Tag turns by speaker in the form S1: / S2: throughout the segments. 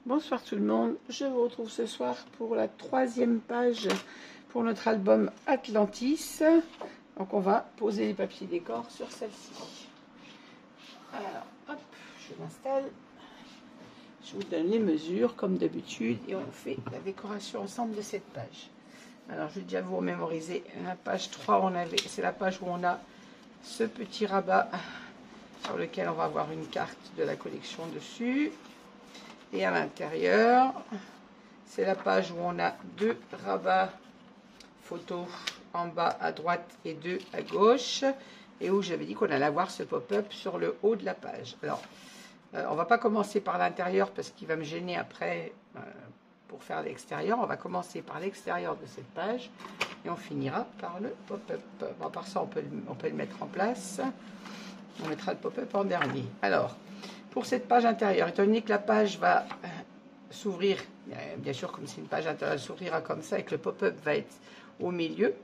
S1: Bonsoir tout le monde, je vous retrouve ce soir pour la 3e page pour notre album Atlantis. Donc on va poser les papiers décor sur celle-ci. Alors hop, je m'installe, je vous donne les mesures comme d'habitude et on fait la décoration ensemble de cette page. Alors je vais déjà vous remémoriser, la page 3 c'est la page où on a ce petit rabat sur lequel on va avoir une carte de la collection dessus. Et à l'intérieur, c'est la page où on a 2 rabats photos en bas à droite et 2 à gauche. Et où j'avais dit qu'on allait avoir ce pop-up sur le haut de la page. Alors, on va pas commencer par l'intérieur parce qu'il va me gêner après pour faire l'extérieur. On va commencer par l'extérieur de cette page et on finira par le pop-up. Bon, par ça, on peut le mettre en place. On mettra le pop-up en dernier. Alors, pour cette page intérieure, étant donné que la page va s'ouvrir, bien sûr comme c'est une page intérieure, elle s'ouvrira comme ça et que le pop-up va être au milieu,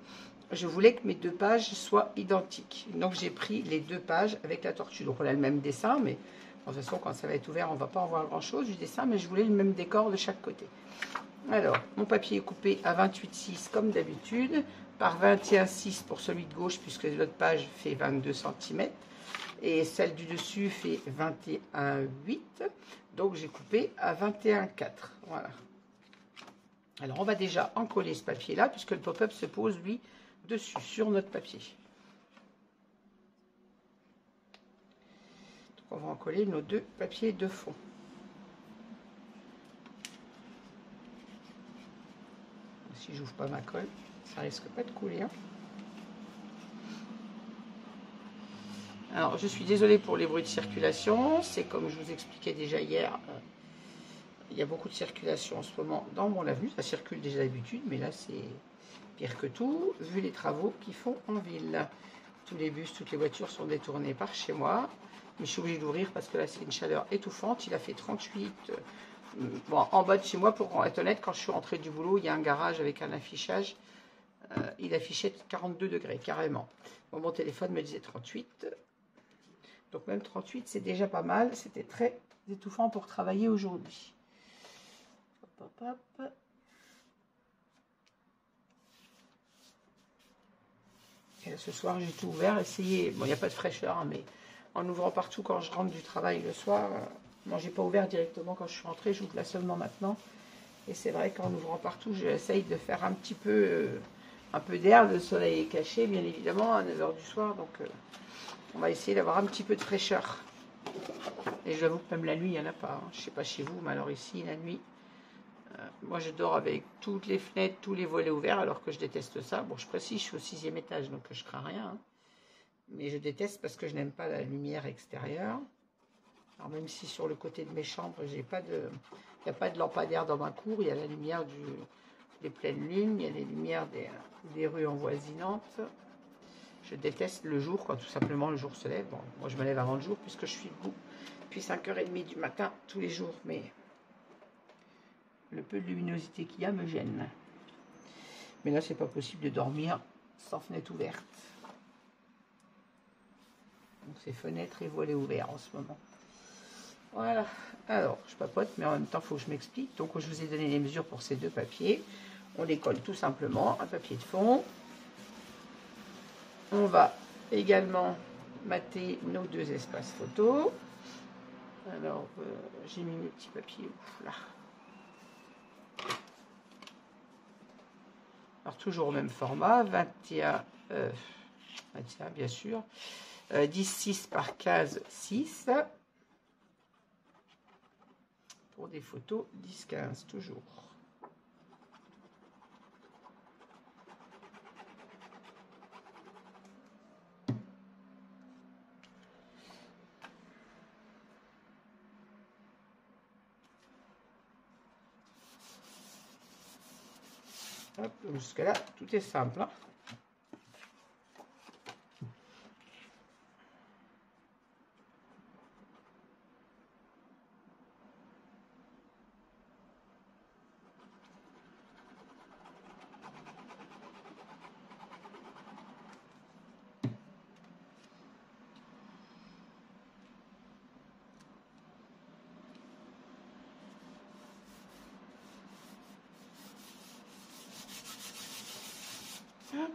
S1: je voulais que mes 2 pages soient identiques. Donc j'ai pris les 2 pages avec la tortue. Donc on a le même dessin, mais de toute façon quand ça va être ouvert, on ne va pas en voir grand-chose du dessin, mais je voulais le même décor de chaque côté. Alors, mon papier est coupé à 28,6 comme d'habitude, par 21,6 pour celui de gauche, puisque l'autre page fait 22 cm. Et celle du dessus fait 21,8. Donc j'ai coupé à 21,4. Voilà. Alors on va déjà encoller ce papier là, puisque le pop-up se pose lui dessus, sur notre papier. Donc on va encoller nos 2 papiers de fond. Si j'ouvre pas ma colle, ça risque pas de couler, hein. Alors, je suis désolée pour les bruits de circulation. C'est comme je vous expliquais déjà hier, il y a beaucoup de circulation en ce moment dans mon avenue. Ça circule déjà d'habitude, mais là, c'est pire que tout, vu les travaux qu'ils font en ville. Tous les bus, toutes les voitures sont détournées par chez moi. Mais je suis obligée d'ouvrir parce que là, c'est une chaleur étouffante. Il a fait 38. Bon, en bas de chez moi, pour être honnête, quand je suis rentrée du boulot, il y a un garage avec un affichage. Il affichait 42 degrés, carrément. Bon, mon téléphone me disait 38. Donc même 38, c'est déjà pas mal. C'était très étouffant pour travailler aujourd'hui. Hop, hop, hop. Et là, ce soir, j'ai tout ouvert, essayé. Bon, il n'y a pas de fraîcheur, hein, mais en ouvrant partout quand je rentre du travail le soir. Moi, j'ai pas ouvert directement quand je suis rentrée. J'ouvre là seulement maintenant. Et c'est vrai qu'en ouvrant partout, j'essaye de faire un petit peu, un peu d'air. Le soleil est caché, bien évidemment, à 9 h du soir. Donc, on va essayer d'avoir un petit peu de fraîcheur. Et j'avoue que même la nuit, il n'y en a pas. Hein. Je ne sais pas chez vous, mais alors ici, la nuit, moi je dors avec toutes les fenêtres, tous les volets ouverts, alors que je déteste ça. Bon, je précise, je suis au 6e étage, donc je crains rien. Hein. Mais je déteste parce que je n'aime pas la lumière extérieure. Alors même si sur le côté de mes chambres, il n'y a pas de lampadaire dans ma cour, il y a la lumière des pleines lunes, il y a les lumières des rues envoisinantes. Je déteste le jour, quand tout simplement le jour se lève. Bon, moi je me lève avant le jour puisque je suis debout depuis 5h30 du matin tous les jours, mais le peu de luminosité qu'il y a me gêne. Mais là, c'est pas possible de dormir sans fenêtre ouverte. Donc c'est fenêtres et volets ouverts en ce moment. Voilà. Alors, je papote, mais en même temps, il faut que je m'explique. Donc, je vous ai donné les mesures pour ces 2 papiers. On les colle tout simplement, un papier de fond. On va également mater nos 2 espaces photos. Alors, j'ai mis mes petits papiers là. Alors, toujours au même format, 21 bien sûr, 10,6 par 15,6. Pour des photos, 10-15 toujours. Jusque là, tout est simple. Hein. Hop.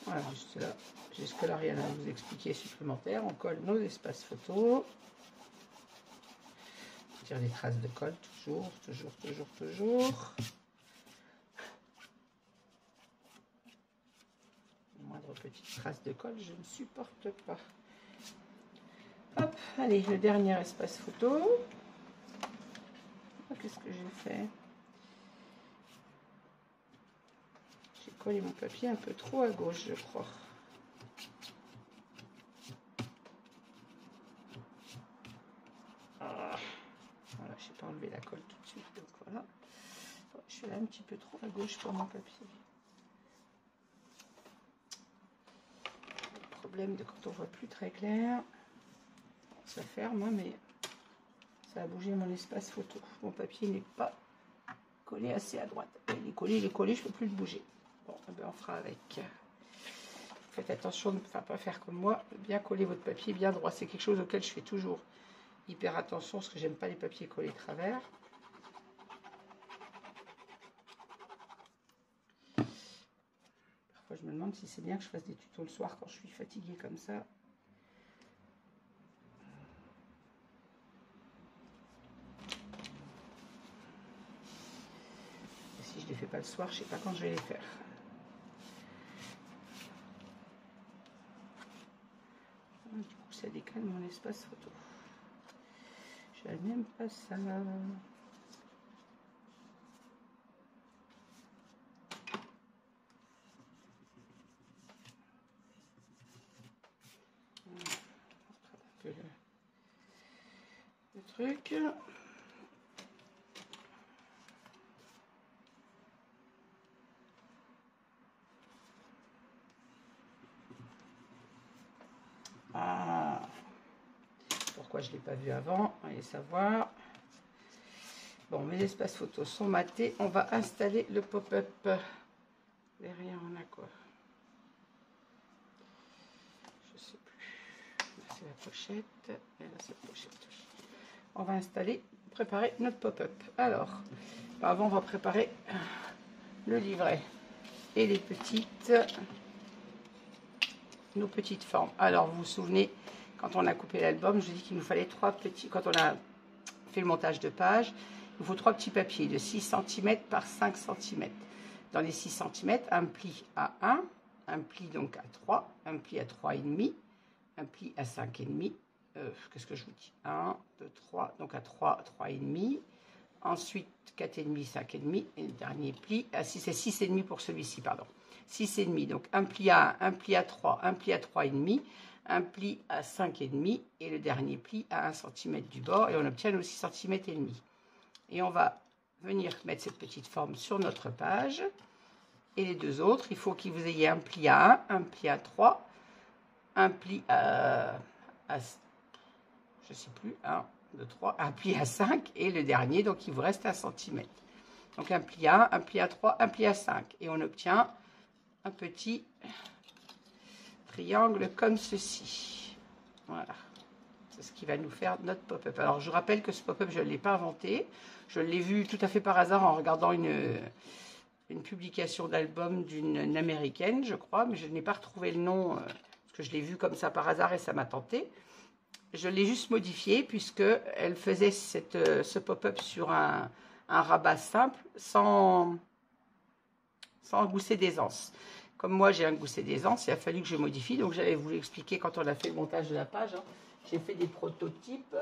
S1: Voilà, jusque là, rien à vous expliquer supplémentaire. On colle nos espaces photos. On tire des traces de colle, toujours. La moindre petite trace de colle, je ne supporte pas. Hop, allez, le dernier espace photo. Qu'est-ce que j'ai fait? J'ai collé mon papier un peu trop à gauche, je crois. Voilà, je n'ai pas enlevé la colle tout de suite, donc voilà. Je suis là un petit peu trop à gauche pour mon papier. Le problème de quand on voit plus très clair, ça ferme, hein, mais ça a bougé mon espace photo. Mon papier n'est pas collé assez à droite. Il est collé, je ne peux plus le bouger. Bon, eh ben on fera avec. Faites attention de ne pas faire comme moi, bien coller votre papier bien droit. C'est quelque chose auquel je fais toujours hyper attention, parce que j'aime pas les papiers collés travers. Parfois je me demande si c'est bien que je fasse des tutos le soir quand je suis fatiguée comme ça. Et si je les fais pas le soir, je sais pas quand je vais les faire. Du coup ça décale mon espace photo. Je n'aime pas ça. Un peu le truc. Ah, pourquoi je ne l'ai pas vu avant? Allez savoir. Bon, mes espaces photos sont matés. On va installer le pop-up. Derrière, on a quoi? Je sais plus. Là, c'est la pochette. Et là, c'est la pochette. On va installer, préparer notre pop-up. Alors, avant, on va préparer le livret et nos petites formes. Alors, vous vous souvenez, quand on a coupé l'album, je dis qu'il nous fallait 3 petits, quand on a fait le montage de page, il faut 3 petits papiers de 6 cm par 5 cm. Dans les 6 cm, un pli à 1, un pli donc à 3, un pli à 3,5, un pli à 5,5. Qu'est-ce que je vous dis? 1, 2, 3, donc à 3, 3,5. Ensuite 4,5, 5,5. Et le dernier pli, à 6, c'est 6,5 pour celui-ci, pardon. 6,5, donc un pli à 1, un pli à 3, un pli à 3,5, un pli à 5,5 et le dernier pli à 1 cm du bord, et on obtient nos 6 cm et demi. Et on va venir mettre cette petite forme sur notre page, et les deux autres, il faut que vous ayez un pli à 1, un pli à 3, un pli à je sais plus, 1, 2, 3, un pli à 5 et le dernier, donc il vous reste 1 cm. Donc un pli à 1, un pli à 3, un pli à 5 et on obtient un petit triangle comme ceci. Voilà, c'est ce qui va nous faire notre pop-up. Alors je rappelle que ce pop-up, je ne l'ai pas inventé, je l'ai vu tout à fait par hasard en regardant une publication d'album d'une américaine, je crois, mais je n'ai pas retrouvé le nom, parce que je l'ai vu comme ça par hasard et ça m'a tenté. Je l'ai juste modifié puisque elle faisait ce pop-up sur un rabat simple sans gousset d'aisance. Comme moi j'ai un gousset d'aisance, il a fallu que je modifie. Donc j'avais voulu expliquer quand on a fait le montage de la page. Hein, j'ai fait des prototypes.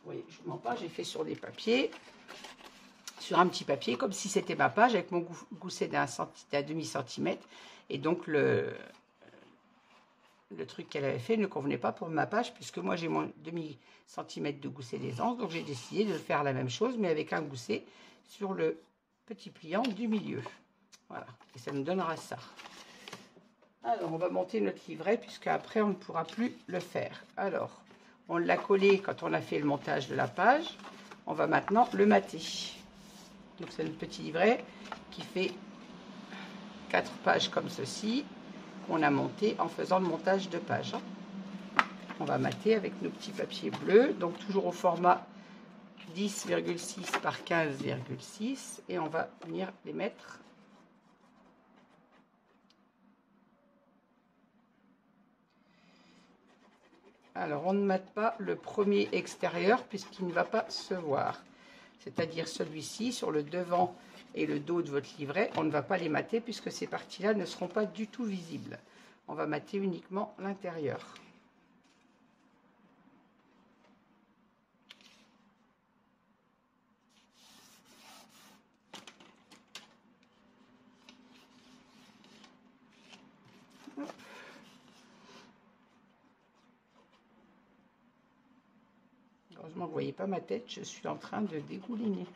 S1: Oui, je ne mens pas, j'ai fait sur des papiers, sur un petit papier, comme si c'était ma page avec mon gousset d'un demi-centimètre. Et donc le truc qu'elle avait fait ne convenait pas pour ma page, puisque moi j'ai mon demi-centimètre de gousset d'aisance, donc j'ai décidé de faire la même chose, mais avec un gousset sur le petit pliant du milieu. Voilà, et ça nous donnera ça. Alors, on va monter notre livret, puisque après on ne pourra plus le faire. Alors, on l'a collé quand on a fait le montage de la page. On va maintenant le mater. Donc, c'est notre petit livret qui fait 4 pages comme ceci, qu'on a monté en faisant le montage de page. On va mater avec nos petits papiers bleus, donc toujours au format 10,6 par 15,6, et on va venir les mettre . Alors, on ne mate pas le premier extérieur puisqu'il ne va pas se voir. C'est-à-dire celui-ci, sur le devant et le dos de votre livret, on ne va pas les mater puisque ces parties-là ne seront pas du tout visibles. On va mater uniquement l'intérieur. Heureusement que vous ne voyez pas ma tête, je suis en train de dégouliner.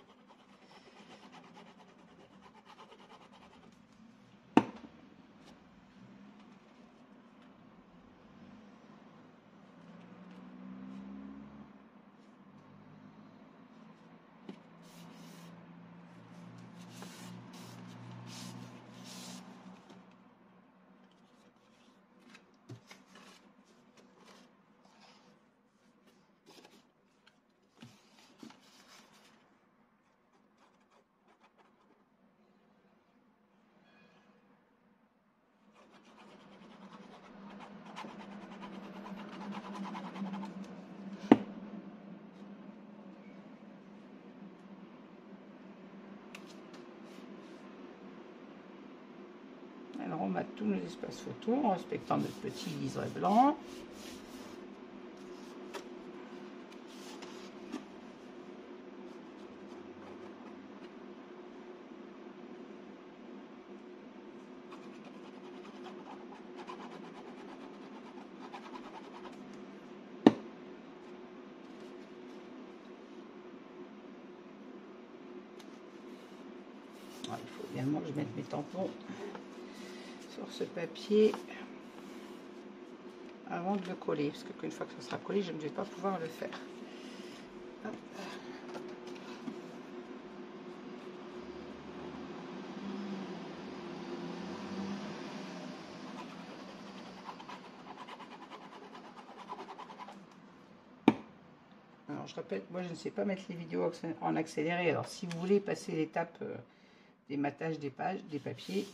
S1: Alors on mate tous nos espaces photos en respectant notre petit liseré blanc. Alors, il faut également que je mette mes tampons sur ce papier avant de le coller, parce qu'une fois que ça sera collé, je ne vais pas pouvoir le faire. Hop. Alors je répète, moi je ne sais pas mettre les vidéos en accéléré, alors si vous voulez passer l'étape des matages des pages, des papiers,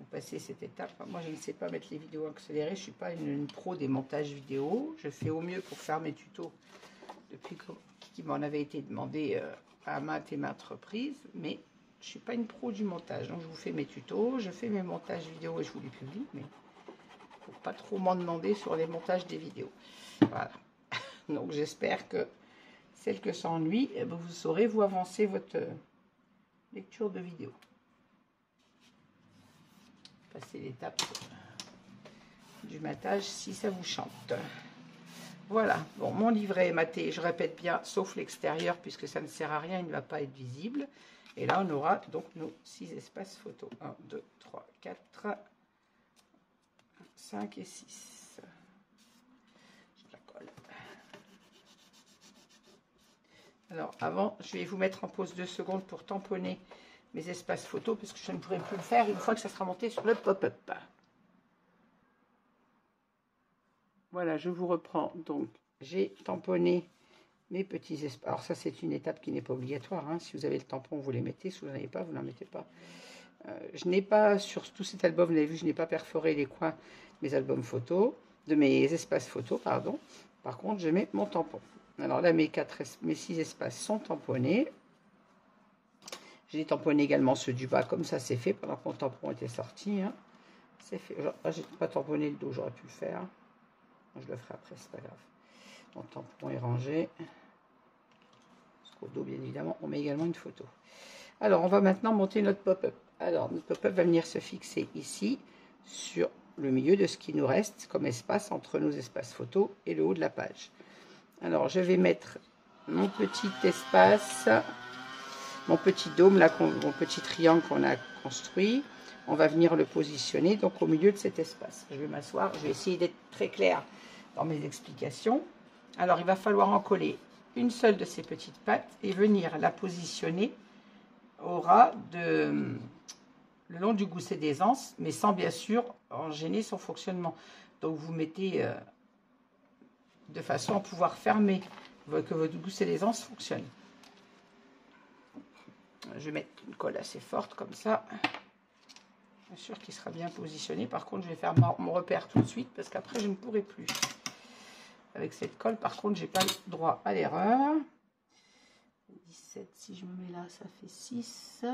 S1: vous passez cette étape. Moi je ne sais pas mettre les vidéos accélérées, je ne suis pas une pro des montages vidéo, je fais au mieux pour faire mes tutos depuis qu'il m'en avait été demandé à maintes et maintes reprises, mais je ne suis pas une pro du montage, donc je vous fais mes tutos, je fais mes montages vidéo et je vous les publie, mais il ne faut pas trop m'en demander sur les montages des vidéos. Voilà. Donc j'espère que celle que ça ennuie, vous saurez vous avancer votre lecture de vidéo. Passez l'étape du matage si ça vous chante. Voilà, bon, mon livret est maté, je répète bien, sauf l'extérieur, puisque ça ne sert à rien, il ne va pas être visible. Et là, on aura donc nos 6 espaces photos. 1, 2, 3, 4, 5 et 6. Je la colle. Alors, avant, je vais vous mettre en pause 2 secondes pour tamponner mes espaces photos, parce que je ne pourrai plus le faire une fois que ça sera monté sur le pop-up. Voilà, je vous reprends. Donc, j'ai tamponné mes petits espaces. Alors, ça, c'est une étape qui n'est pas obligatoire. Hein. Si vous avez le tampon, vous les mettez. Si vous n'en avez pas, vous n'en mettez pas. Je n'ai pas, sur tout cet album, vous l'avez vu, je n'ai pas perforé les coins de mes albums photos, de mes espaces photos, pardon. Par contre, je mets mon tampon. Alors là, mes 6 espaces sont tamponnés. J'ai tamponné également ceux du bas, comme ça c'est fait, pendant que mon tampon était sorti. Hein. C'est fait. Ah, j'ai pas tamponné le dos, j'aurais pu le faire. Je le ferai après, c'est pas grave. Mon tampon est rangé. Au dos, bien évidemment, on met également une photo. Alors, on va maintenant monter notre pop-up. Alors, notre pop-up va venir se fixer ici, sur le milieu de ce qui nous reste comme espace entre nos espaces photos et le haut de la page. Alors je vais mettre mon petit espace, mon petit dôme là, mon petit triangle qu'on a construit. On va venir le positionner donc au milieu de cet espace. Je vais m'asseoir, je vais essayer d'être très clair dans mes explications. Alors il va falloir en coller une seule de ces petites pattes et venir la positionner au ras le long du gousset d'aisance, mais sans bien sûr en gêner son fonctionnement. Donc vous mettez de façon à pouvoir fermer, que votre gousset d'aisance fonctionne. Je vais mettre une colle assez forte comme ça. Bien sûr qu'il sera bien positionné. Par contre, je vais faire mon repère tout de suite parce qu'après, je ne pourrai plus. Avec cette colle, par contre, j'ai pas le droit à l'erreur. 17, si je me mets là, ça fait 6.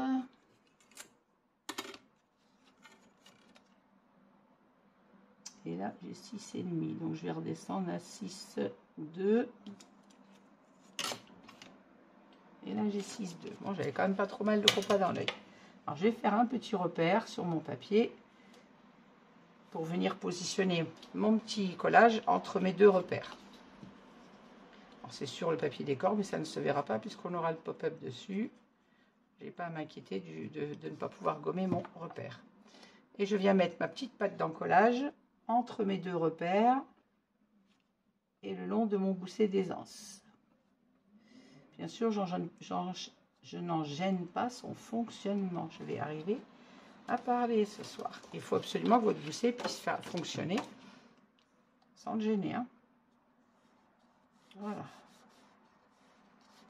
S1: Et là, j'ai 6,5. Donc, je vais redescendre à 6, 2. Et là, j'ai 6, 2. Bon, j'avais quand même pas trop mal de compas dans l'œil. Alors, je vais faire un petit repère sur mon papier pour venir positionner mon petit collage entre mes deux repères. C'est sur le papier décor, mais ça ne se verra pas puisqu'on aura le pop-up dessus. Je n'ai pas à m'inquiéter de ne pas pouvoir gommer mon repère. Et je viens mettre ma petite patte d'encollage entre mes deux repères et le long de mon gousset d'aisance. Bien sûr, je n'en gêne pas son fonctionnement. Je vais arriver à parler ce soir. Il faut absolument que votre gousset puisse faire fonctionner sans le gêner. Hein. Voilà.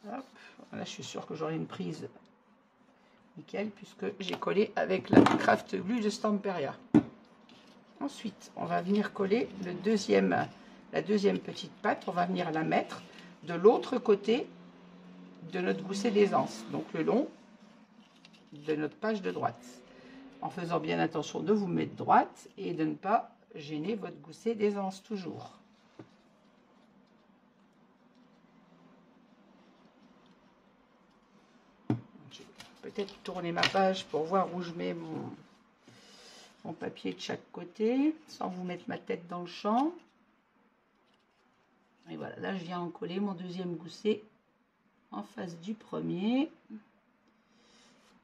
S1: Hop. Là, je suis sûre que j'aurai une prise nickel puisque j'ai collé avec la Craft Glue de Stamperia. Ensuite, on va venir coller la deuxième petite patte. On va venir la mettre de l'autre côté de notre gousset d'aisance, donc le long de notre page de droite, en faisant bien attention de vous mettre droite et de ne pas gêner votre gousset d'aisance toujours. Je vais peut-être tourner ma page pour voir où je mets mon papier de chaque côté, sans vous mettre ma tête dans le champ. Et voilà, là je viens en coller mon deuxième gousset en face du premier.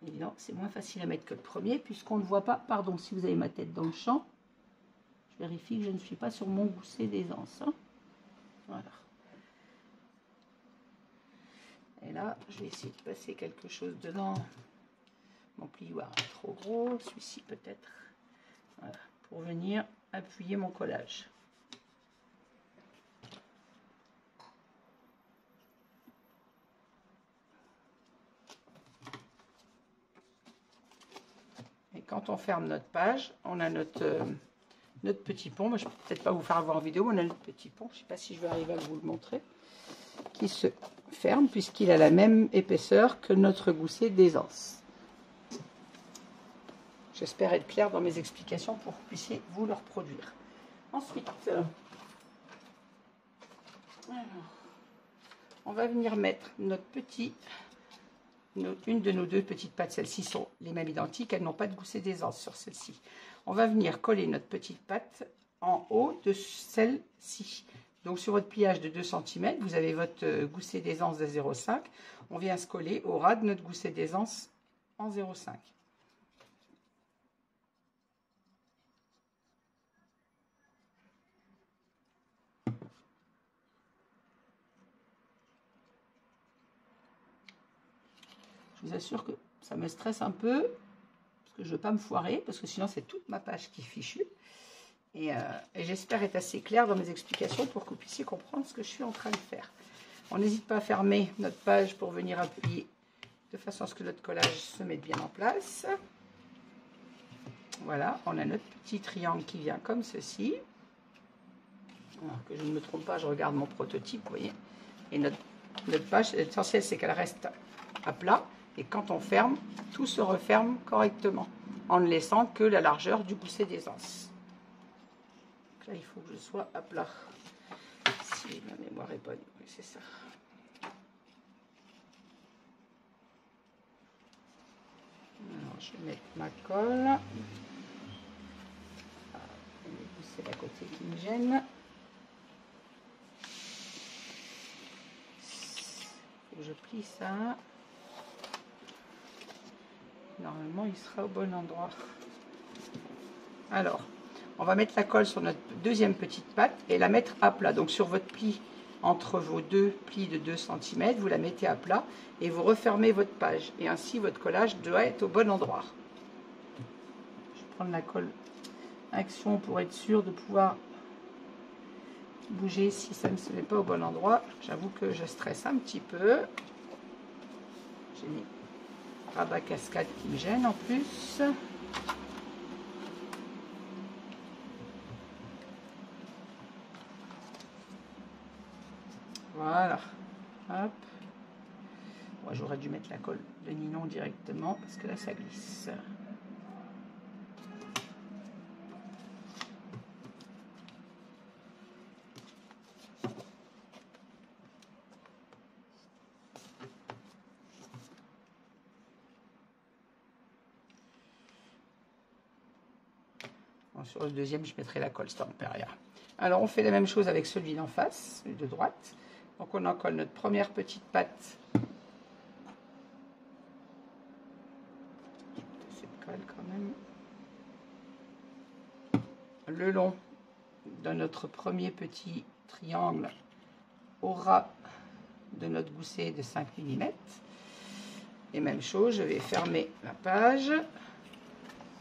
S1: Évidemment, c'est moins facile à mettre que le premier puisqu'on ne voit pas. Pardon, si vous avez ma tête dans le champ, je vérifie que je ne suis pas sur mon gousset d'aisance. Hein. Voilà. Et là, je vais essayer de passer quelque chose dedans. Mon plioir est trop gros, celui-ci peut-être. Voilà, pour venir appuyer mon collage. Et quand on ferme notre page, on a notre petit pont. Moi, je ne peux peut-être pas vous faire voir en vidéo, mais on a le petit pont. Je ne sais pas si je vais arriver à vous le montrer. Qui se ferme puisqu'il a la même épaisseur que notre gousset d'aisance. J'espère être clair dans mes explications pour que vous puissiez vous le reproduire. Ensuite, alors, on va venir mettre notre une de nos deux petites pattes. Celles-ci sont les mêmes identiques, elles n'ont pas de gousset d'aisance sur celle-ci. On va venir coller notre petite patte en haut de celle-ci. Donc sur votre pliage de 2 cm, vous avez votre gousset d'aisance de 0,5. On vient se coller au ras de notre gousset d'aisance en 0,5. Je vous assure que ça me stresse un peu, parce que je ne veux pas me foirer, parce que sinon c'est toute ma page qui est fichue. Et j'espère être assez claire dans mes explications pour que vous puissiez comprendre ce que je suis en train de faire. On n'hésite pas à fermer notre page pour venir appuyer de façon à ce que notre collage se mette bien en place. Voilà, on a notre petit triangle qui vient comme ceci. Alors que je ne me trompe pas, je regarde mon prototype, vous voyez. Et notre page, l'essentiel c'est qu'elle reste à plat. Et quand on ferme, tout se referme correctement, en ne laissant que la largeur du gousset d'aisance. Là, il faut que je sois à plat. Si ma mémoire est bonne, oui, c'est ça. Alors, je vais mettre ma colle. c'est la côté qui me gêne. Faut que je plie ça. Normalement, il sera au bon endroit. Alors, on va mettre la colle sur notre deuxième petite patte et la mettre à plat. Donc, sur votre pli, entre vos deux plis de 2 cm, vous la mettez à plat et vous refermez votre page. Et ainsi, votre collage doit être au bon endroit. Je vais prendre la colle Action pour être sûr de pouvoir bouger si ça ne se met pas au bon endroit. J'avoue que je stresse un petit peu. J'ai mis rabat cascade qui me gêne en plus. Voilà. Hop. Moi, j'aurais dû mettre la colle de nylon directement parce que là, ça glisse. Sur le deuxième, je mettrai la colle Stamperia. Alors, on fait la même chose avec celui d'en face, celui de droite. Donc, on en colle notre première petite patte. Cette colle quand même. Le long de notre premier petit triangle au ras de notre gousset de 5 mm. Et même chose, je vais fermer la page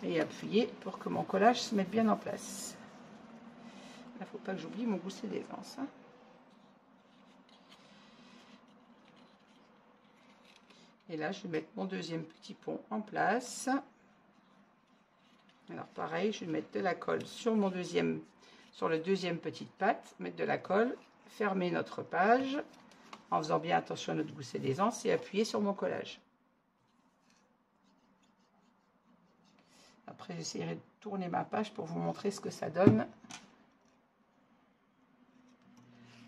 S1: et appuyer pour que mon collage se mette bien en place. Il ne faut pas que j'oublie mon gousset d'aisance. Hein. Et là, je vais mettre mon deuxième petit pont en place. Alors pareil, je vais mettre de la colle sur mon deuxième, sur le deuxième petite patte, mettre de la colle, fermer notre page en faisant bien attention à notre gousset d'aisance et appuyer sur mon collage. Après, j'essaierai de tourner ma page pour vous montrer ce que ça donne.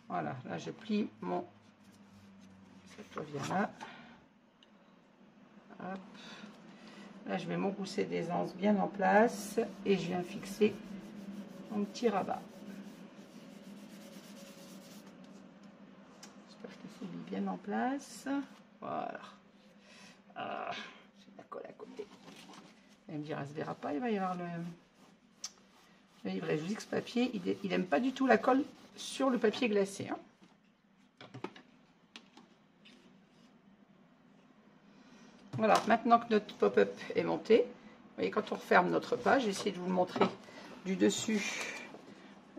S1: Voilà, là je plie mon... Ça revient là. Hop. Là, je mets mon gousset d'aisance bien en place et je viens fixer mon petit rabat. J'espère que c'est mis bien en place. Voilà. Ah, j'ai la colle à côté. Elle me dira, ça ne se verra pas, il va y avoir le livret. Je vous dis que ce papier, il n'aime pas du tout la colle sur le papier glacé. Hein. Voilà, maintenant que notre pop-up est monté, vous voyez, quand on referme notre page, j'essaie de vous le montrer du dessus.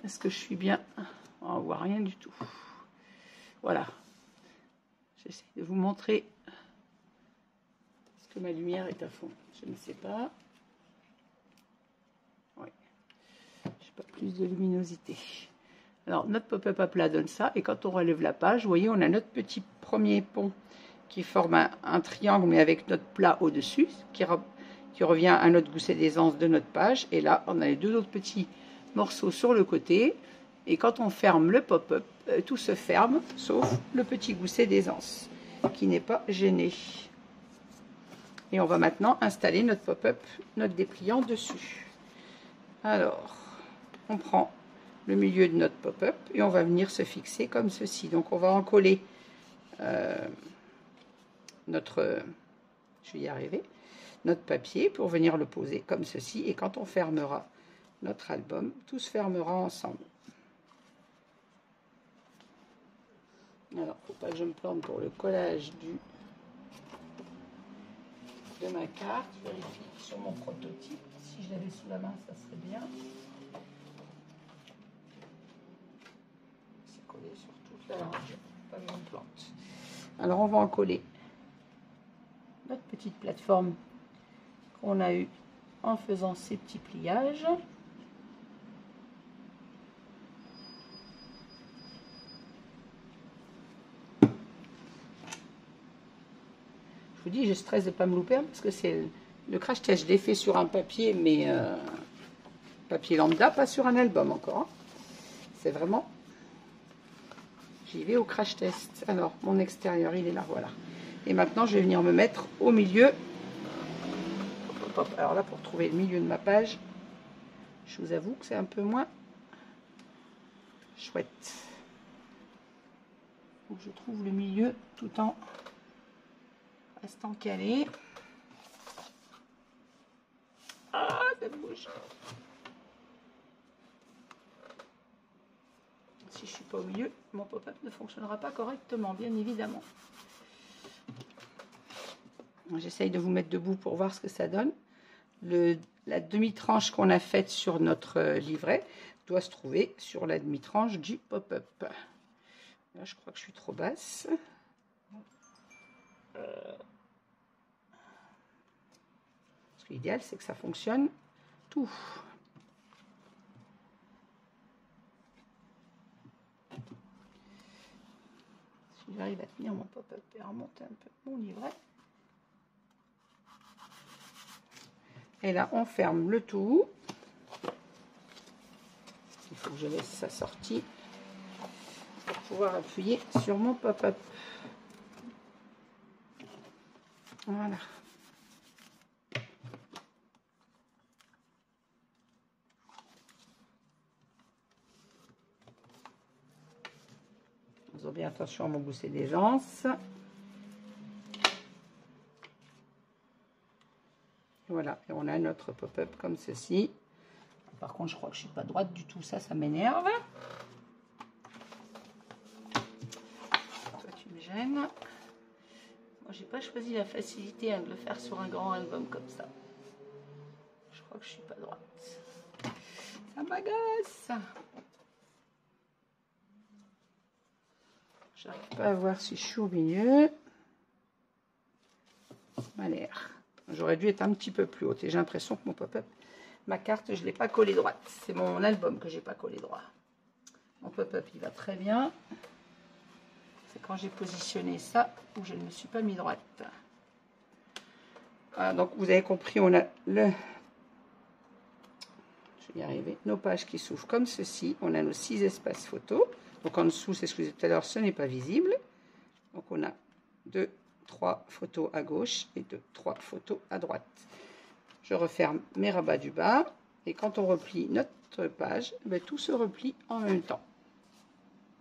S1: Est-ce que je suis bien? On ne voit rien du tout. Voilà. J'essaie de vous montrer. Est-ce que ma lumière est à fond? Je ne sais pas. Oui. Je n'ai pas plus de luminosité. Alors, notre pop-up à plat donne ça. Et quand on relève la page, vous voyez, on a notre petit premier pont qui forme un triangle, mais avec notre plat au-dessus, qui revient à notre gousset d'aisance de notre page. Et là, on a les deux autres petits morceaux sur le côté. Et quand on ferme le pop-up, tout se ferme, sauf le petit gousset d'aisance, qui n'est pas gêné. Et on va maintenant installer notre pop-up, notre dépliant dessus. Alors, on prend le milieu de notre pop-up et on va venir se fixer comme ceci. Donc, on va en coller je vais y arriver, notre papier pour venir le poser comme ceci. Et quand on fermera notre album, tout se fermera ensemble. Alors, il ne faut pas que je me plante pour le collage de ma carte. Je vérifie sur mon prototype. Si je l'avais sous la main, ça serait bien. C'est collé sur toute la largeur. Pas que je me plante. Alors, on va en coller notre petite plateforme qu'on a eue en faisant ces petits pliages. Je vous dis, je stresse de ne pas me louper parce que c'est le crash test. Je l'ai fait sur un papier, mais papier lambda, pas sur un album encore. Hein. C'est vraiment... J'y vais au crash test. Alors, mon extérieur, il est là, voilà. Et maintenant, je vais venir me mettre au milieu. Hop, hop, hop. Alors là, pour trouver le milieu de ma page, je vous avoue que c'est un peu moins chouette. Faut que je trouve le milieu tout en restant calé. Ah, ça bouge. Si je suis pas au milieu, mon pop-up ne fonctionnera pas correctement, bien évidemment. J'essaye de vous mettre debout pour voir ce que ça donne. La demi-tranche qu'on a faite sur notre livret doit se trouver sur la demi-tranche du pop-up. Là, je crois que je suis trop basse. Parce que l'idéal, c'est que ça fonctionne tout. Si j'arrive à tenir mon pop-up et à remonter un peu mon livret. Et là, on ferme le tout. Il faut que je laisse sa sortie pour pouvoir appuyer sur mon pop-up. Voilà. Faisons bien attention à mon gousset d'aisance. Voilà, et on a notre pop-up comme ceci. Par contre, je crois que je ne suis pas droite du tout, ça m'énerve. Toi, tu me gênes. Moi, j'ai pas choisi la facilité de le faire sur un grand album comme ça. Je crois que je suis pas droite. Ça m'agace. J'arrive pas à voir si je suis au milieu. À l'air. J'aurais dû être un petit peu plus haute et j'ai l'impression que mon pop-up, ma carte, je ne l'ai pas collée droite. C'est mon album que j'ai pas collé droit. Mon pop-up, il va très bien. C'est quand j'ai positionné ça où je ne me suis pas mis droite. Voilà, donc vous avez compris, on a je vais y arriver, nos pages qui s'ouvrent comme ceci. On a nos 6 espaces photos. Donc en dessous, c'est ce que je disais tout à l'heure, ce n'est pas visible. Donc on a 2, 3 photos à gauche et 2, 3 photos à droite. Je referme mes rabats du bas et quand on replie notre page, tout se replie en même temps.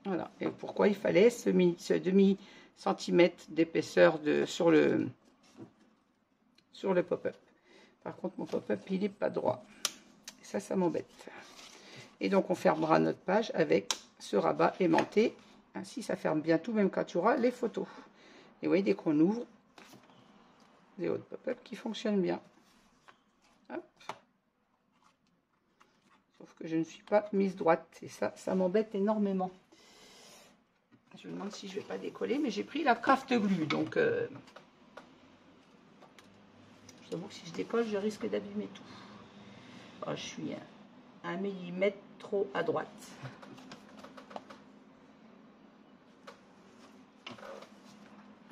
S1: Voilà. Et pourquoi il fallait ce demi centimètre d'épaisseur sur le pop-up. Par contre, mon pop-up, il n'est pas droit. Et ça m'embête. Et donc, on fermera notre page avec ce rabat aimanté. Ainsi, ça ferme bien tout, même quand il y aura les photos. Et vous voyez, dès qu'on ouvre, des autres pop-up qui fonctionnent bien. Hop. Sauf que je ne suis pas mise droite. Et ça m'embête énormément. Je me demande si je ne vais pas décoller, mais j'ai pris la craft glue. Donc, je t'avoue que si je décolle, je risque d'abîmer tout. Oh, je suis 1 millimètre trop à droite.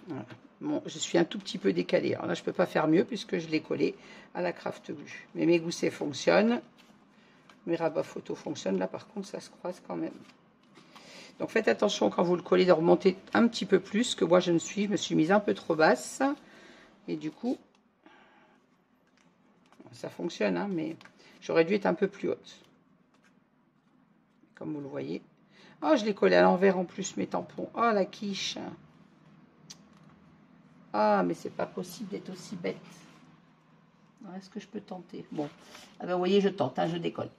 S1: Voilà. Bon, je suis un tout petit peu décalée. Alors là, je ne peux pas faire mieux puisque je l'ai collé à la craft glue. Mais mes goussets fonctionnent. Mes rabats photo fonctionnent. Là, par contre, ça se croise quand même. Donc, faites attention quand vous le collez de remonter un petit peu plus que moi, je me suis mise un peu trop basse. Et du coup, ça fonctionne, hein, mais j'aurais dû être un peu plus haute. Comme vous le voyez. Oh, je l'ai collé à l'envers en plus, mes tampons. Oh, la quiche. Ah, mais c'est pas possible d'être aussi bête. Est-ce que je peux tenter? Bon, ah ben, vous voyez, je tente, hein, je décolle.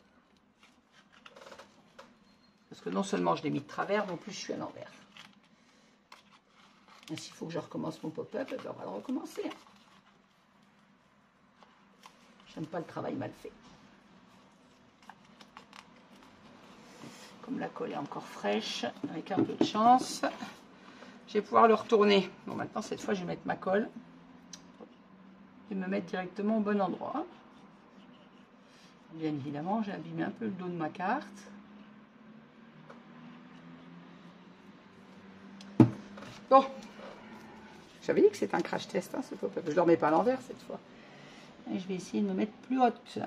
S1: Parce que non seulement je l'ai mis de travers, mais en plus je suis à l'envers. S'il faut que je recommence mon pop-up, ben, on va le recommencer. Hein. J'aime pas le travail mal fait. Comme la colle est encore fraîche, avec un peu de chance, je vais pouvoir le retourner. Bon, maintenant, cette fois, je vais mettre ma colle et me mettre directement au bon endroit. Bien évidemment, j'ai abîmé un peu le dos de ma carte. Bon, j'avais dit que c'est un crash test, hein, ce pop-up. Je ne le remets pas à l'envers cette fois. Et je vais essayer de me mettre plus haute.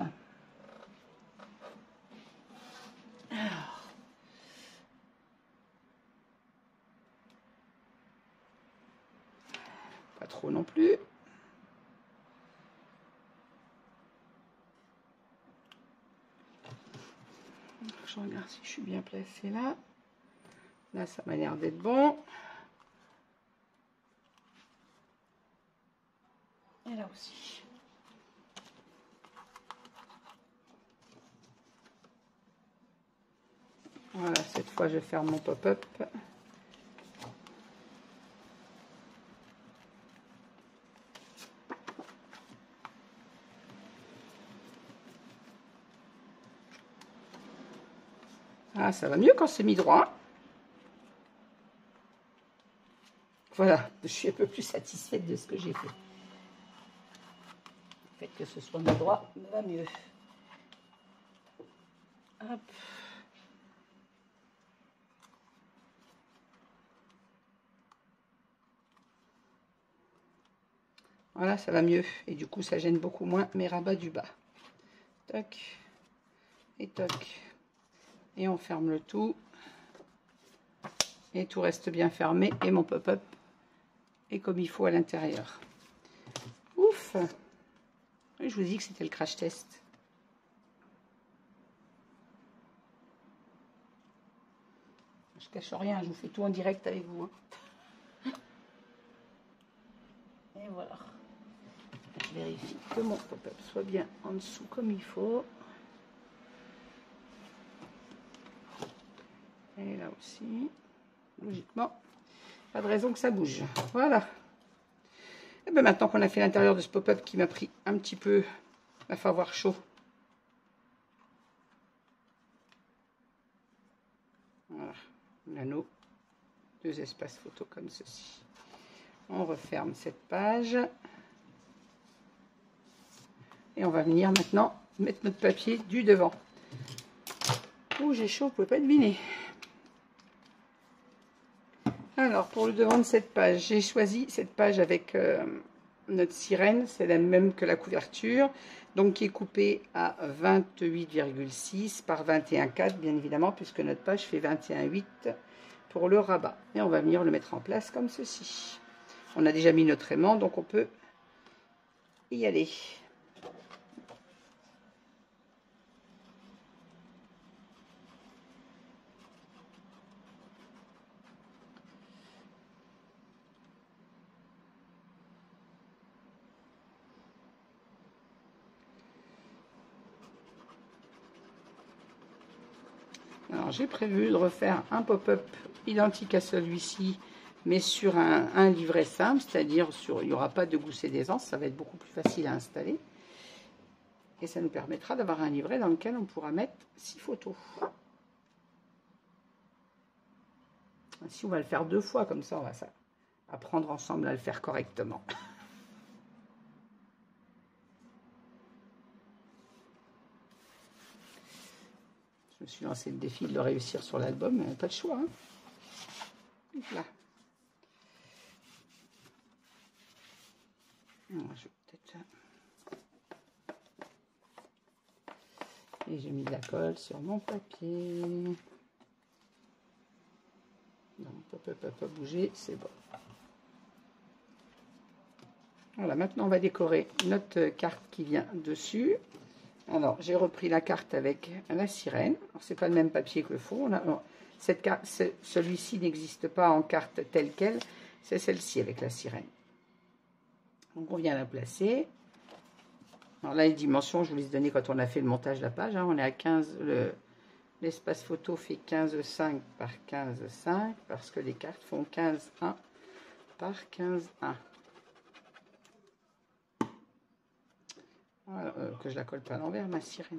S1: Alors. Pas trop non plus. Je regarde si je suis bien placée là. Là, ça m'a l'air d'être bon. Et là aussi. Voilà, cette fois, je ferme mon pop-up. Ah, ça va mieux quand c'est mis droit. Voilà, je suis un peu plus satisfaite de ce que j'ai fait. Le fait que ce soit mis droit me va mieux. Hop. Voilà, ça va mieux. Et du coup, ça gêne beaucoup moins mes rabats du bas. Toc. Et toc. Et on ferme le tout. Et tout reste bien fermé. Et mon pop-up est comme il faut à l'intérieur. Ouf! Et je vous dis que c'était le crash test. Je cache rien, je vous fais tout en direct avec vous. Hein. Et voilà. Je vérifie que mon pop-up soit bien en dessous comme il faut. Et là aussi, logiquement, pas de raison que ça bouge. Voilà. Et bien maintenant qu'on a fait l'intérieur de ce pop-up qui m'a pris un petit peu, il va falloir chaud. Voilà, l'anneau, 2 espaces photo comme ceci. On referme cette page. Et on va venir maintenant mettre notre papier du devant. Ouh, j'ai chaud, vous ne pouvez pas deviner. Alors, pour le devant de cette page, j'ai choisi cette page avec notre sirène. C'est la même que la couverture. Donc, qui est coupée à 28,6 par 21,4, bien évidemment, puisque notre page fait 21,8 pour le rabat. Et on va venir le mettre en place comme ceci. On a déjà mis notre aimant, donc on peut y aller. Alors j'ai prévu de refaire un pop-up identique à celui-ci, mais sur un livret simple, c'est-à-dire il n'y aura pas de gousset d'aisance, ça va être beaucoup plus facile à installer. Et ça nous permettra d'avoir un livret dans lequel on pourra mettre 6 photos. Si on va le faire 2 fois, comme ça on va apprendre ensemble à le faire correctement. Je me suis lancé le défi de le réussir sur l'album, mais pas de choix. Hein. Là. Alors, je vais peut-être... Et j'ai mis de la colle sur mon papier. Non, pas bouger, c'est bon. Voilà, maintenant on va décorer notre carte qui vient dessus. Alors, j'ai repris la carte avec la sirène. Alors, c'est pas le même papier que le fond. Cette carte, celui-ci n'existe pas en carte telle quelle. C'est celle-ci avec la sirène. Donc, on vient la placer. Alors là, les dimensions, je vous les ai données quand on a fait le montage de la page. Hein. On est à 15. L'espace photo fait 15,5 par 15,5 parce que les cartes font 15,1 par 15,1. Voilà, que je la colle pas à l'envers, ma sirène.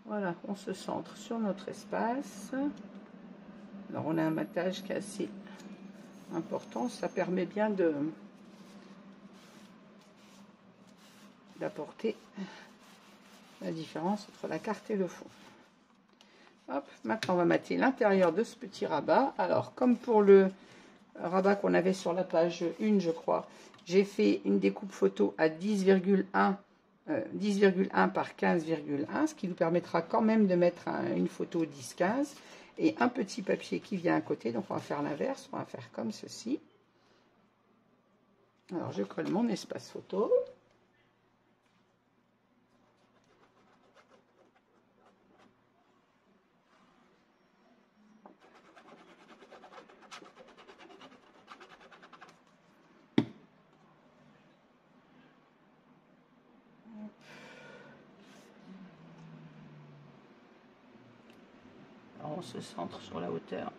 S1: Voilà, on se centre sur notre espace. Alors, on a un matage qui est assez important. Ça permet bien d'apporter la différence entre la carte et le fond. Hop, maintenant, on va mater l'intérieur de ce petit rabat. Alors, comme pour le rabat qu'on avait sur la page 1, je crois, j'ai fait une découpe photo à 10,1 par 15,1, ce qui nous permettra quand même de mettre une photo 10-15 et un petit papier qui vient à côté. Donc on va faire l'inverse, on va faire comme ceci. Alors je colle mon espace photo. Alors on se centre sur la hauteur.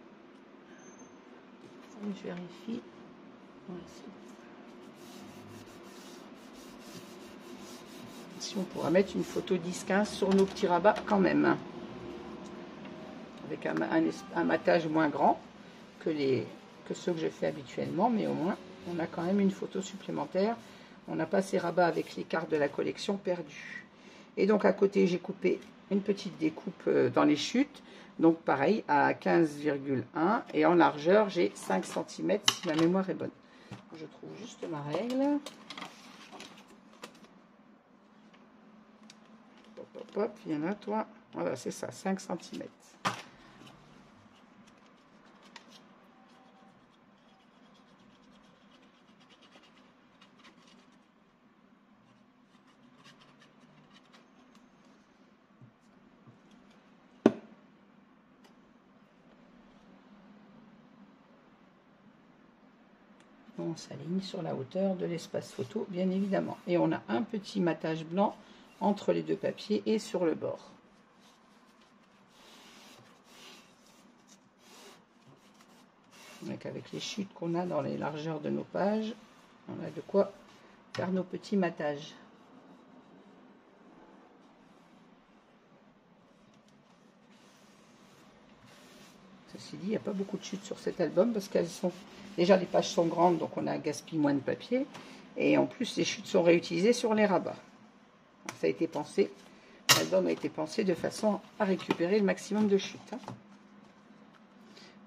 S1: Je vérifie. Ouais, si on pourra mettre une photo 10-15 sur nos petits rabats quand même. Avec un matage moins grand que ceux que je fais habituellement, mais au moins on a quand même une photo supplémentaire. On n'a pas ces rabats avec les cartes de la collection perdues. Et donc à côté j'ai coupé une petite découpe dans les chutes, donc pareil à 15,1 et en largeur j'ai 5 cm si ma mémoire est bonne. Je trouve juste ma règle. Hop, hop, hop, viens là toi. Voilà, c'est ça, 5 cm. On s'aligne sur la hauteur de l'espace photo, bien évidemment. Et on a un petit matage blanc entre les deux papiers et sur le bord. Donc avec les chutes qu'on a dans les largeurs de nos pages, on a de quoi faire nos petits matages. Ceci dit, il n'y a pas beaucoup de chutes sur cet album parce qu'elles sont... Déjà, les pages sont grandes, donc on a gaspillé moins de papier. Et en plus, les chutes sont réutilisées sur les rabats. Donc, ça a été pensé, l'album a été pensé de façon à récupérer le maximum de chutes. Hein.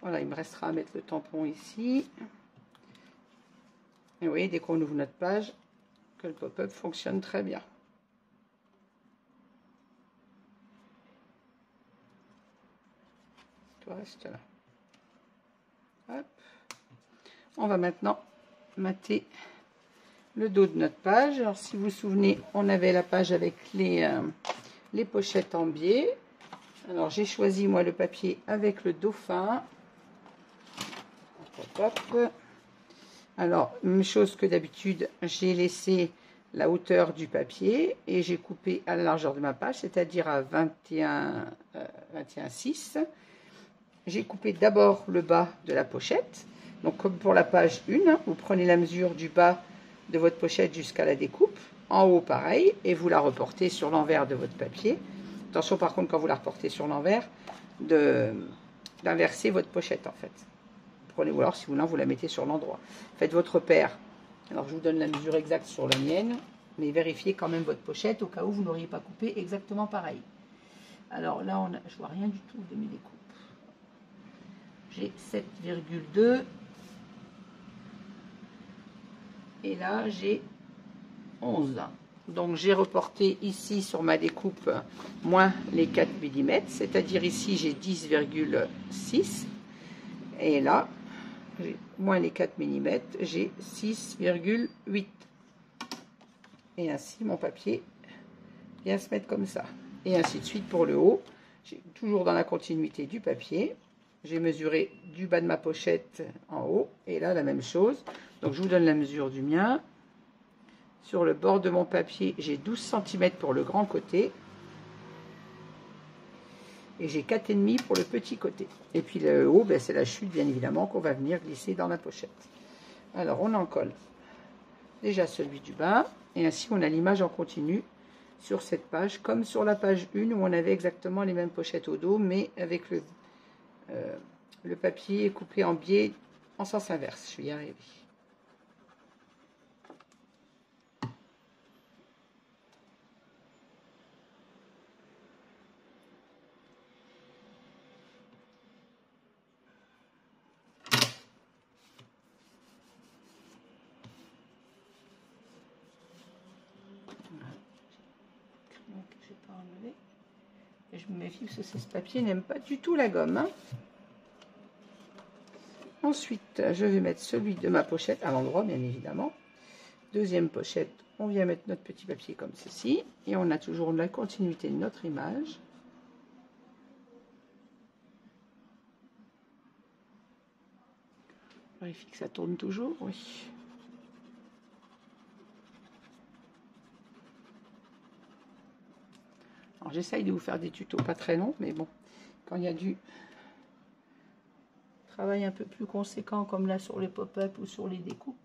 S1: Voilà, il me restera à mettre le tampon ici. Et vous voyez, dès qu'on ouvre notre page, que le pop-up fonctionne très bien. Toi, reste là. Hop. On va maintenant mater le dos de notre page. Alors, si vous vous souvenez, on avait la page avec les pochettes en biais. Alors, j'ai choisi, moi, le papier avec le dauphin. Hop, hop. Alors, même chose que d'habitude, j'ai laissé la hauteur du papier et j'ai coupé à la largeur de ma page, c'est-à-dire à 21,6. J'ai coupé d'abord le bas de la pochette. Donc, comme pour la page 1, hein, vous prenez la mesure du bas de votre pochette jusqu'à la découpe. En haut, pareil, et vous la reportez sur l'envers de votre papier. Attention, par contre, quand vous la reportez sur l'envers, d'inverser votre pochette, en fait. Prenez, ou alors, si vous voulez, vous la mettez sur l'endroit. Faites votre repère. Alors, je vous donne la mesure exacte sur la mienne, mais vérifiez quand même votre pochette au cas où vous n'auriez pas coupé exactement pareil. Alors là, je vois rien du tout de mes découpes. J'ai 7,2 et là j'ai 11. Donc j'ai reporté ici sur ma découpe moins les 4 mm, c'est-à-dire ici j'ai 10,6 et là moins les 4 mm, j'ai 6,8. Et ainsi mon papier vient se mettre comme ça. Et ainsi de suite pour le haut, toujours dans la continuité du papier. J'ai mesuré du bas de ma pochette en haut et là la même chose. Donc je vous donne la mesure du mien. Sur le bord de mon papier, j'ai 12 cm pour le grand côté. Et j'ai 4,5 pour le petit côté. Et puis le haut, ben, c'est la chute bien évidemment qu'on va venir glisser dans la pochette. Alors on en colle déjà celui du bas. Et ainsi on a l'image en continu sur cette page, comme sur la page 1 où on avait exactement les mêmes pochettes au dos, mais avec le papier coupé en biais en sens inverse. Je vais y arriver. Et je me méfie parce que ce papier n'aime pas du tout la gomme. Hein. Ensuite, je vais mettre celui de ma pochette à l'endroit, bien évidemment. Deuxième pochette, on vient mettre notre petit papier comme ceci. Et on a toujours la continuité de notre image. Vérifie que ça tourne toujours, oui. Alors j'essaye de vous faire des tutos pas très longs, mais bon, quand il y a du travail un peu plus conséquent comme là sur les pop-up ou sur les découpes,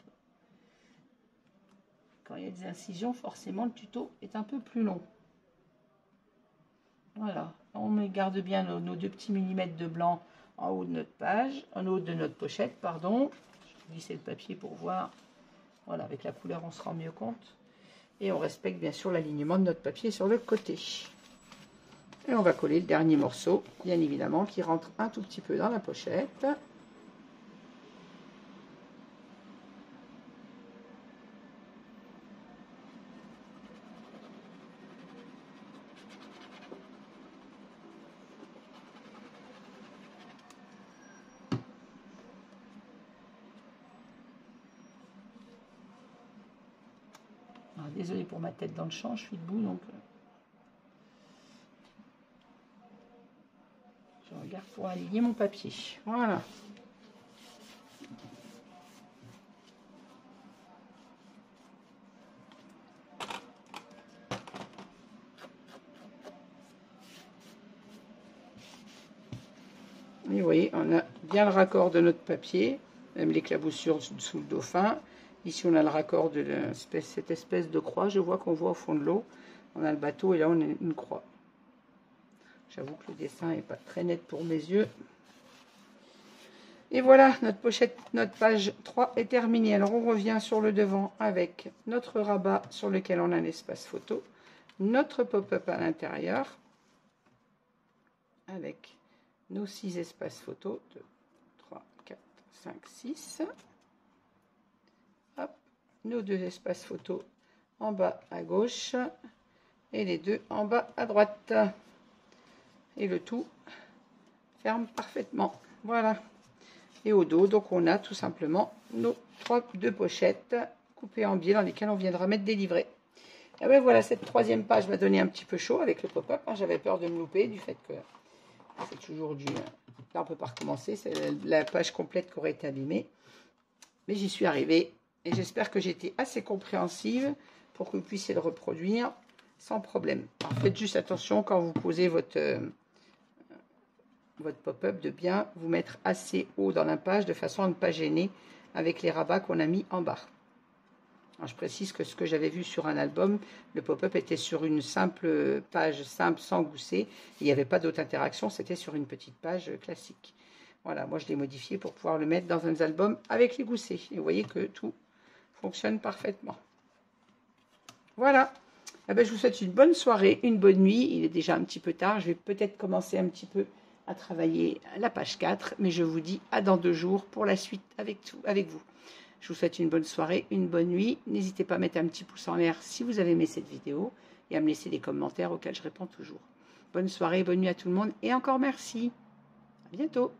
S1: quand il y a des incisions, forcément le tuto est un peu plus long. Voilà, on garde bien nos 2 petits millimètres de blanc en haut de notre page, en haut de notre pochette, pardon. Je vais glisser le papier pour voir. Voilà, avec la couleur, on se rend mieux compte. Et on respecte bien sûr l'alignement de notre papier sur le côté. Et on va coller le dernier morceau, bien évidemment, qui rentre un tout petit peu dans la pochette. Désolée pour ma tête dans le champ, je suis debout, donc je regarde pour aligner mon papier. Voilà. Et vous voyez, on a bien le raccord de notre papier, même l'éclaboussure sous le dauphin. Ici, on a le raccord de cette espèce de croix. Je vois qu'on voit au fond de l'eau. On a le bateau et là, on a une croix. J'avoue que le dessin n'est pas très net pour mes yeux. Et voilà, notre pochette, notre page 3 est terminée. Alors, on revient sur le devant avec notre rabat sur lequel on a un espace photo. Notre pop-up à l'intérieur avec nos 6 espaces photo. 2, 3, 4, 5, 6. Hop, nos 2 espaces photo en bas à gauche et les 2 en bas à droite. Et le tout ferme parfaitement. Voilà. Et au dos, donc on a tout simplement nos 2 pochettes coupées en biais dans lesquelles on viendra mettre des livrets. Et bien voilà, cette 3e page m'a donné un petit peu chaud avec le pop-up. J'avais peur de me louper du fait que c'est toujours du... Là, on peut pas recommencer. C'est la page complète qui aurait été abîmée. Mais j'y suis arrivée. Et j'espère que j'ai été assez compréhensive pour que vous puissiez le reproduire sans problème. Alors, faites juste attention quand vous posez votre pop-up de bien vous mettre assez haut dans la page de façon à ne pas gêner avec les rabats qu'on a mis en bas. Alors, je précise que ce que j'avais vu sur un album, le pop-up était sur une simple page simple sans gousset. Il n'y avait pas d'autre interaction, c'était sur une petite page classique. Voilà, moi je l'ai modifié pour pouvoir le mettre dans un album avec les goussets. Et vous voyez que tout fonctionne parfaitement. Voilà. Eh bien, je vous souhaite une bonne soirée, une bonne nuit. Il est déjà un petit peu tard. Je vais peut-être commencer un petit peu à travailler la page 4. Mais je vous dis à dans 2 jours pour la suite avec vous. Je vous souhaite une bonne soirée, une bonne nuit. N'hésitez pas à mettre un petit pouce en l'air si vous avez aimé cette vidéo et à me laisser des commentaires auxquels je réponds toujours. Bonne soirée, bonne nuit à tout le monde et encore merci. À bientôt.